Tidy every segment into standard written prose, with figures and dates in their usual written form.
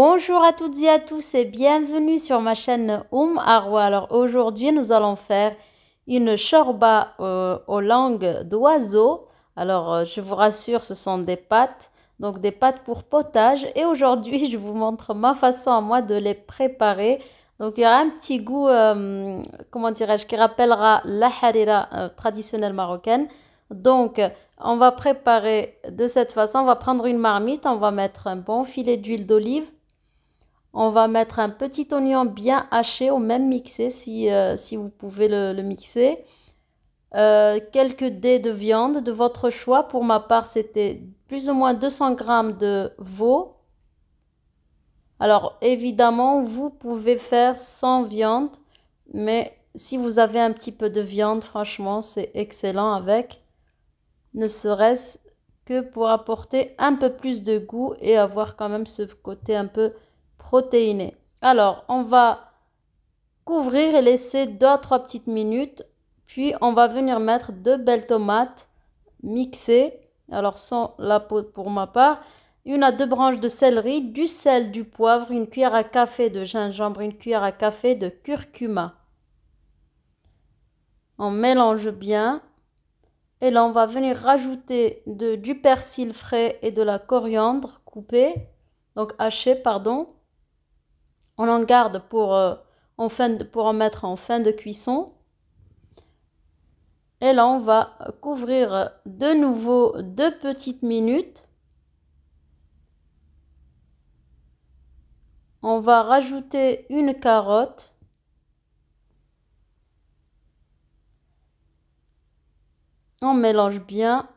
Bonjour à toutes et à tous et bienvenue sur ma chaîne Arwa. Alors aujourd'hui nous allons faire une shorba aux langues d'oiseaux. Alors je vous rassure, ce sont des pâtes, donc des pâtes pour potage. Et aujourd'hui je vous montre ma façon à moi de les préparer. Donc il y aura un petit goût, comment dirais-je, qui rappellera la harira traditionnelle marocaine. Donc on va préparer de cette façon, on va prendre une marmite, on va mettre un bon filet d'huile d'olive. On va mettre un petit oignon bien haché, au même mixé si vous pouvez le mixer. Quelques dés de viande de votre choix. Pour ma part, c'était plus ou moins 200 grammes de veau. Alors évidemment, vous pouvez faire sans viande, mais si vous avez un petit peu de viande, franchement, c'est excellent avec. Ne serait-ce que pour apporter un peu plus de goût et avoir quand même ce côté un peu protéiné. Alors, on va couvrir et laisser 2 à 3 petites minutes. Puis, on va venir mettre 2 belles tomates mixées. Alors, sans la peau pour ma part. 1 à 2 branches de céleri, du sel, du poivre, une cuillère à café de gingembre, une cuillère à café de curcuma. On mélange bien. Et là, on va venir rajouter du persil frais et de la coriandre coupée, donc hachée, pardon. On en garde pour en mettre en fin de cuisson. Et là, on va couvrir de nouveau 2 petites minutes. On va rajouter une carotte. On mélange bien.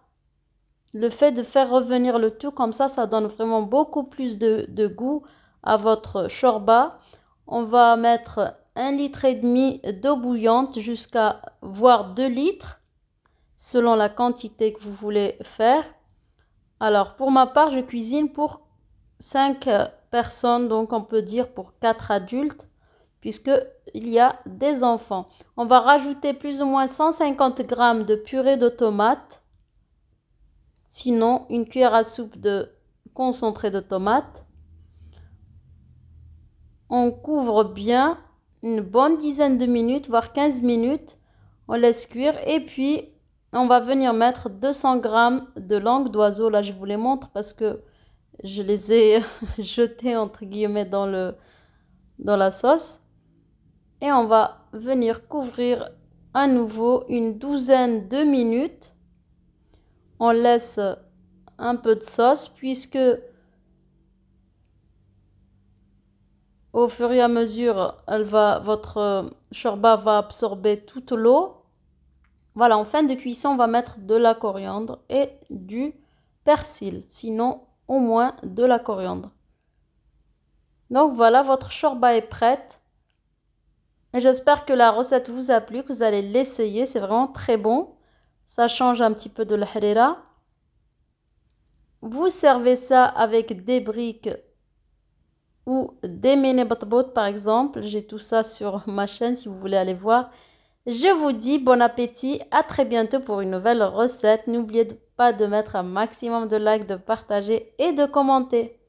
Le fait de faire revenir le tout comme ça donne vraiment beaucoup plus de goût à votre shorba. On va mettre 1,5 litre d'eau bouillante jusqu'à voire 2 litres selon la quantité que vous voulez faire. Alors pour ma part, je cuisine pour 5 personnes, donc on peut dire pour 4 adultes puisqu'il y a des enfants. On va rajouter plus ou moins 150 grammes de purée de tomates. Sinon, une cuillère à soupe de concentré de tomate. On couvre bien une bonne dizaine de minutes, voire 15 minutes. On laisse cuire et puis on va venir mettre 200 grammes de langue d'oiseau. Là, je vous les montre parce que je les ai jetés entre guillemets dans la sauce. Et on va venir couvrir à nouveau une douzaine de minutes. On laisse un peu de sauce puisque au fur et à mesure, votre shorba va absorber toute l'eau. Voilà, en fin de cuisson, on va mettre de la coriandre et du persil, sinon au moins de la coriandre. Donc voilà, votre shorba est prête. Et j'espère que la recette vous a plu, que vous allez l'essayer. C'est vraiment très bon. Ça change un petit peu de la harira. Vous servez ça avec des briques ou des mini batbout par exemple. J'ai tout ça sur ma chaîne si vous voulez aller voir. Je vous dis bon appétit, à très bientôt pour une nouvelle recette. N'oubliez pas de mettre un maximum de likes, de partager et de commenter.